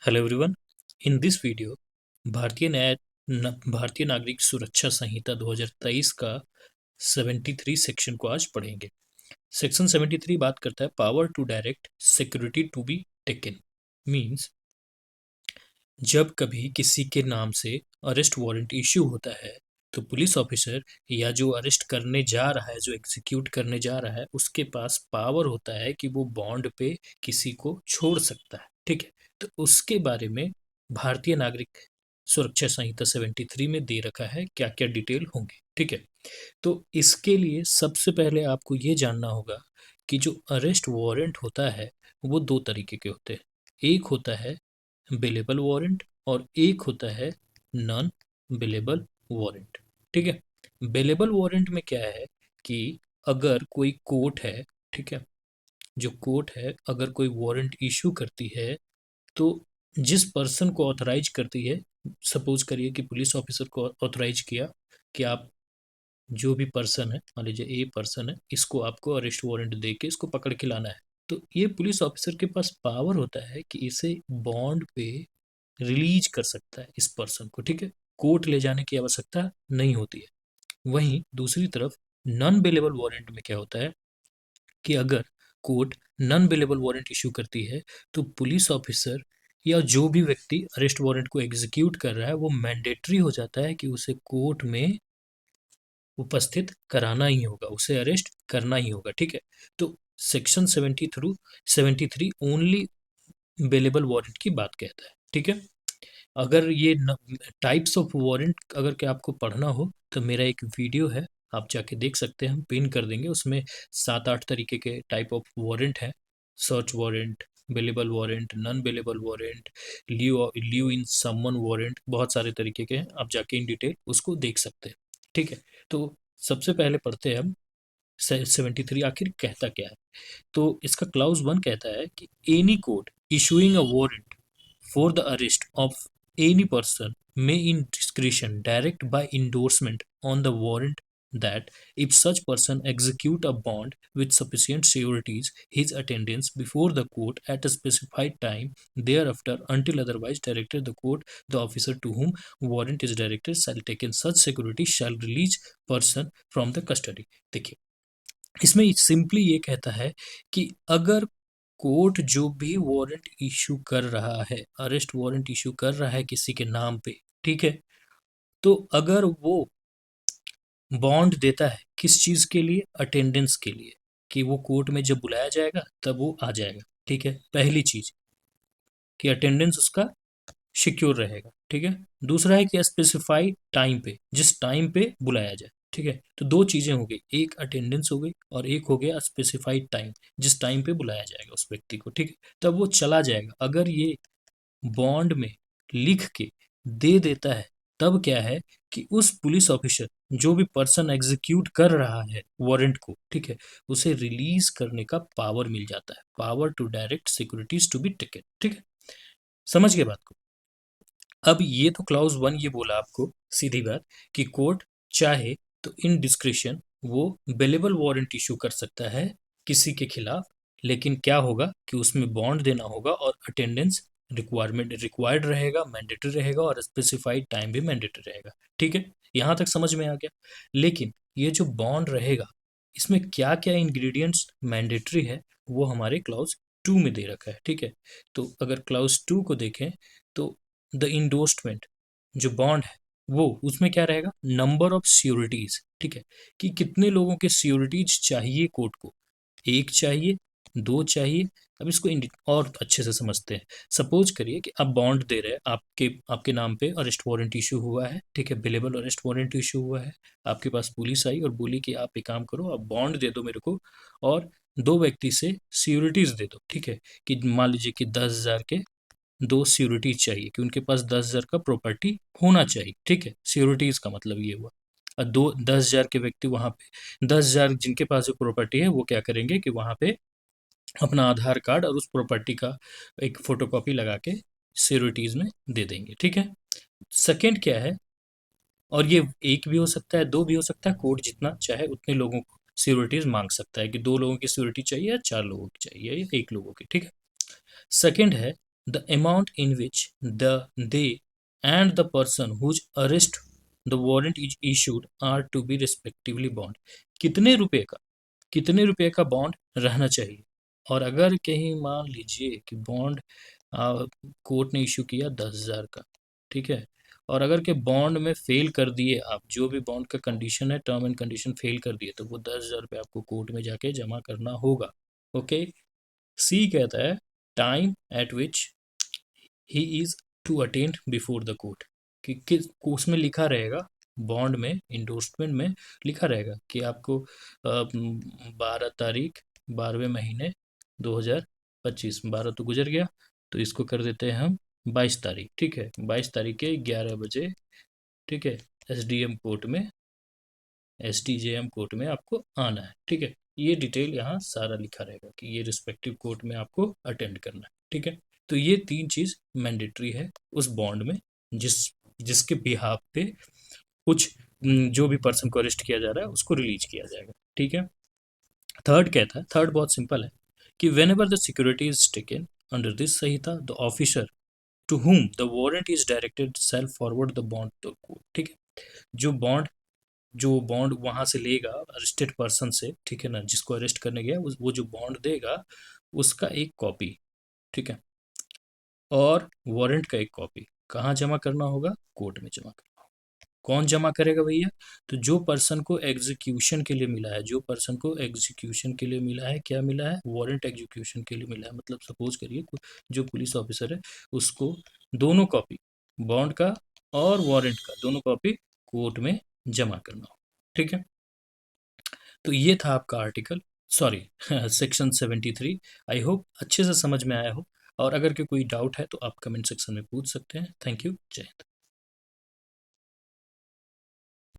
Hello everyone. In this video भारतीय नागरिक सुरक्षा संहिता 2023 का 73 सेक्शन को आज पढ़ेंगे। सेक्शन 73 बात करता है power to direct security to be taken. Means जब कभी किसी के नाम से अरेस्ट वारंट इश्यू होता है तो पुलिस ऑफिसर या जो अरेस्ट करने जा रहा है, जो एग्जीक्यूट करने जा रहा है, उसके पास पावर होता है कि वो बॉन्ड पे किसी को छोड़ सकता है। ठीक है, तो उसके बारे में भारतीय नागरिक सुरक्षा संहिता 73 में दे रखा है क्या क्या डिटेल होंगे। ठीक है, तो इसके लिए सबसे पहले आपको ये जानना होगा कि जो अरेस्ट वारंट होता है वो दो तरीके के होते हैं। एक होता है बिलेबल वारंट और एक होता है नॉन बिलेबल वारंट। ठीक है, बिलेबल वारंट में क्या है कि अगर कोई कोर्ट है, ठीक है, जो कोर्ट है अगर कोई वारंट इशू करती है तो जिस पर्सन को ऑथराइज करती है, सपोज करिए कि पुलिस ऑफिसर को ऑथराइज किया कि आप जो भी पर्सन है, मान लीजिए ए पर्सन है, इसको आपको अरेस्ट वारंट दे के इसको पकड़ के लाना है, तो ये पुलिस ऑफिसर के पास पावर होता है कि इसे बॉन्ड पे रिलीज कर सकता है इस पर्सन को। ठीक है, कोर्ट ले जाने की आवश्यकता नहीं होती है। वहीं दूसरी तरफ नॉन बेलेबल वारंट में क्या होता है कि अगर court non bailable warrant issue करती है तो पुलिस ऑफिसर या जो भी व्यक्ति अरेस्ट वारंट को एग्जीक्यूट कर रहा है वो मैंडेटरी हो जाता है कि उसे कोर्ट में उपस्थित कराना ही होगा, उसे अरेस्ट करना ही होगा। ठीक है, तो सेक्शन 73 ओनली बेलेबल वारंट की बात कहता है। ठीक है, अगर ये टाइप्स ऑफ वारंट अगर के आपको पढ़ना हो तो मेरा एक वीडियो है, आप जाके देख सकते हैं, हम पिन कर देंगे। उसमें 7-8 तरीके के टाइप ऑफ वारंट हैं। Search warrant, bailable warrant, non bailable warrant, leave in someone warrant, बहुत सारे तरीके के हैं, आप जाके इन डिटेल उसको देख सकते हैं। ठीक है, तो सबसे पहले पढ़ते हैं हम 73 आखिर कहता क्या है। तो इसका क्लाउज 1 कहता है कि any court issuing a warrant for the arrest of any person may in discretion direct by endorsement on the warrant that if such person execute a bond with sufficient sureties his attendance before the court at a specified time thereafter until otherwise directed the court the officer to whom warrant is directed shall take in such security shall release person from the custody। देखिए, इसमें simply ये कहता है कि अगर court जो भी warrant issue कर रहा है, अरेस्ट वारंट इशू कर रहा है किसी के नाम पे, ठीक है, तो अगर वो बॉन्ड देता है किस चीज के लिए, अटेंडेंस के लिए, कि वो कोर्ट में जब बुलाया जाएगा तब वो आ जाएगा। ठीक है, पहली चीज कि अटेंडेंस उसका सिक्योर रहेगा। ठीक है, दूसरा है कि स्पेसिफाई टाइम पे, जिस टाइम पे बुलाया जाए। ठीक है, तो दो चीजें हो गई, एक अटेंडेंस हो गई और एक हो गया स्पेसिफाइड टाइम, जिस टाइम पे बुलाया जाएगा उस व्यक्ति को। ठीक है, तब वो चला जाएगा। अगर ये बॉन्ड में लिख के दे देता है तब क्या है कि उस पुलिस ऑफिसर, जो भी पर्सन एग्जीक्यूट कर रहा है वारंट को, ठीक है, उसे रिलीज करने का पावर मिल जाता है, power to direct securities to be taken. ठीक है, समझ गए बात को। अब ये तो क्लाउज 1 ये बोला आपको सीधी बात कि कोर्ट चाहे तो इन डिस्क्रिशन वो बेलेबल वारंट इशू कर सकता है किसी के खिलाफ, लेकिन क्या होगा कि उसमें बॉन्ड देना होगा और अटेंडेंस रिक्वायर्ड रहेगा, मैंडेटरी रहेगा, और स्पेसिफाइड टाइम भी मैंडेटरी रहेगा। ठीक है, यहाँ तक समझ में आ गया। लेकिन ये जो बॉन्ड रहेगा इसमें क्या क्या इंग्रेडिएंट्स मैंडेटरी है वो हमारे क्लाउज 2 में दे रखा है। ठीक है, तो अगर क्लाउज 2 को देखें तो द इंडोर्समेंट जो बॉन्ड है वो उसमें क्या रहेगा, नंबर ऑफ श्योरिटीज। ठीक है, कि कितने लोगों के श्योरिटीज चाहिए कोर्ट को, एक चाहिए, दो चाहिए। अब इसको और अच्छे से समझते हैं। सपोज करिए कि आप बॉन्ड दे रहे हैं, आपके आपके नाम पे अरेस्ट वारंट इशू हुआ है। ठीक है, बिलेबल अरेस्ट वारंट इशू हुआ है, आपके पास पुलिस आई और बोली कि आप एक काम करो, आप बॉन्ड दे दो मेरे को और दो व्यक्ति से श्योरिटीज दे दो। ठीक है, कि मान लीजिए कि 10,000 के दो श्योरिटीज चाहिए, कि उनके पास 10,000 का प्रॉपर्टी होना चाहिए। ठीक है, श्योरिटीज का मतलब ये हुआ। और दो 10,000 के व्यक्ति वहां पे, 10,000 जिनके पास जो प्रॉपर्टी है वो क्या करेंगे कि वहां पे अपना आधार कार्ड और उस प्रॉपर्टी का एक फोटोकॉपी लगा के श्योरिटीज में दे देंगे। ठीक है, सेकंड क्या है, और ये एक भी हो सकता है, दो भी हो सकता है, कोर्ट जितना चाहे उतने लोगों को श्योरिटीज मांग सकता है कि दो लोगों की श्योरिटी चाहिए या चार लोगों की चाहिए या एक लोगों की। ठीक है, सेकंड है the amount in which they and the person whose arrest the warrant is issued are to be respectively bond. कितने रुपए का बॉन्ड रहना चाहिए। और अगर कहीं मान लीजिए कि बॉन्ड कोर्ट ने इशू किया 10,000 का, ठीक है, और अगर के बॉन्ड में फेल कर दिए आप, जो भी बॉन्ड का कंडीशन है, टर्म एंड कंडीशन फेल कर दिए, तो वो 10,000 रुपये आपको कोर्ट में जाके जमा करना होगा। ओके। सी कहता है time at which he is to attend before the court, कि किस उसमें लिखा रहेगा, बॉन्ड में इंडोर्समेंट में लिखा रहेगा कि आपको 12 तारीख 12वें महीने 2025, 12 तो गुजर गया, तो इसको कर देते हैं हम 22 तारीख, ठीक है, 22 तारीख के 11 बजे, ठीक है, एसडीएम कोर्ट में, एसडीजेएम कोर्ट में आपको आना है, ठीक है। ये डिटेल यहाँ सारा लिखा रहेगा कि ये रिस्पेक्टिव कोर्ट में आपको अटेंड करना है, ठीक है। तो ये 3 चीज मैंडेटरी है उस बॉन्ड में, जिसके बिहाफ पे कुछ जो भी पर्सन को अरेस्ट किया जा रहा है उसको रिलीज किया जाएगा, ठीक है। थर्ड कहता है, थर्ड बहुत सिंपल है कि whenever the security is taken under this Sanhita, the officer to whom the warrant is directed shall forward the bond to court, ठीक है। जो बॉन्ड वहां से लेगा अरेस्टेड पर्सन से, ठीक है ना, जिसको अरेस्ट करने गया, वो जो बॉन्ड देगा उसका एक कॉपी, ठीक है, और वारंट का एक कॉपी कहाँ जमा करना होगा, कोर्ट में जमा करना होगा। कौन जमा करेगा भैया, तो जो पर्सन को एग्जीक्यूशन के लिए मिला है, जो पर्सन को एग्जीक्यूशन के लिए मिला है, क्या मिला है, वारंट एग्जीक्यूशन के लिए मिला है, मतलब सपोज करिए जो पुलिस ऑफिसर है उसको दोनों कॉपी, बॉन्ड का और वारंट का दोनों कॉपी कोर्ट में जमा करना हो, ठीक है। तो ये था आपका article, sorry section 73। I hope अच्छे से समझ में आया हो, और अगर कोई डाउट है तो आप कमेंट सेक्शन में पूछ सकते हैं। थैंक यू, जय हिंद।